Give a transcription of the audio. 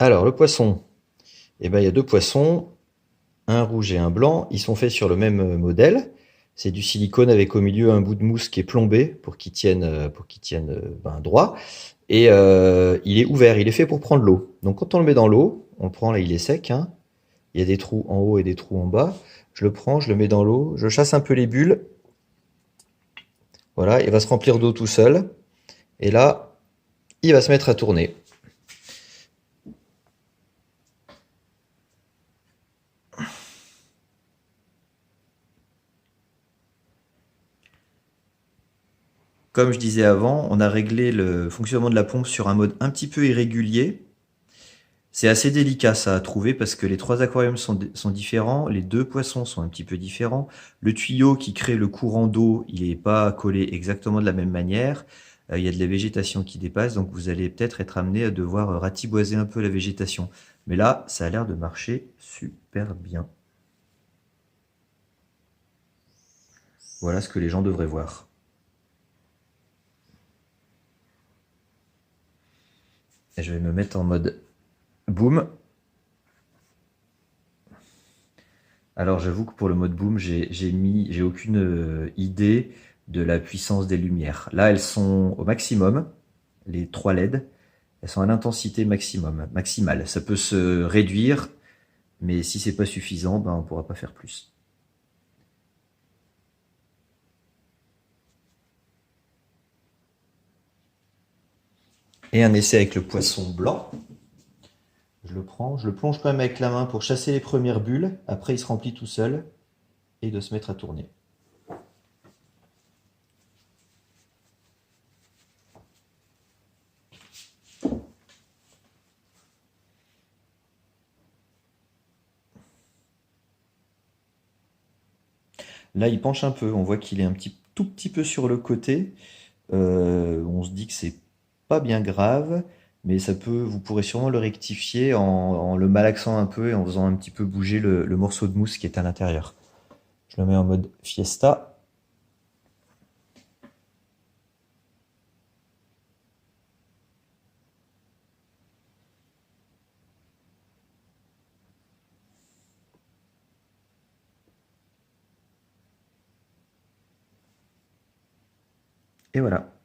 Alors, le poisson, eh ben, il y a deux poissons, un rouge et un blanc. Ils sont faits sur le même modèle. C'est du silicone avec au milieu un bout de mousse qui est plombé pour qu'il tienne ben, droit. Et il est ouvert, il est fait pour prendre l'eau. Donc quand on le met dans l'eau, on le prend là, il est sec, hein. Il y a des trous en haut et des trous en bas. Je le prends, je le mets dans l'eau, je chasse un peu les bulles. Voilà, il va se remplir d'eau tout seul. Et là, il va se mettre à tourner. Comme je disais avant, on a réglé le fonctionnement de la pompe sur un mode un petit peu irrégulier. C'est assez délicat ça à trouver parce que les trois aquariums sont différents, les deux poissons sont un petit peu différents. Le tuyau qui crée le courant d'eau, il n'est pas collé exactement de la même manière. Il y a de la végétation qui dépasse, donc vous allez peut-être être amené à devoir ratiboiser un peu la végétation. Mais là, ça a l'air de marcher super bien. Voilà ce que les gens devraient voir. Et je vais me mettre en mode boom. Alors j'avoue que pour le mode boom, j'ai aucune idée de la puissance des lumières. Là, elles sont au maximum, les 3 LED. Elles sont à l'intensité maximale. Ça peut se réduire, mais si c'est pas suffisant, ben, on pourra pas faire plus. Et un essai avec le poisson blanc. Je le prends, je le plonge quand même avec la main pour chasser les premières bulles. Après, il se remplit tout seul et de se mettre à tourner. Là, il penche un peu. On voit qu'il est tout petit peu sur le côté. On se dit que c'est pas bien grave, mais vous pourrez sûrement le rectifier en le malaxant un peu et en faisant un petit peu bouger le morceau de mousse qui est à l'intérieur. Je le mets en mode fiesta. Et voilà.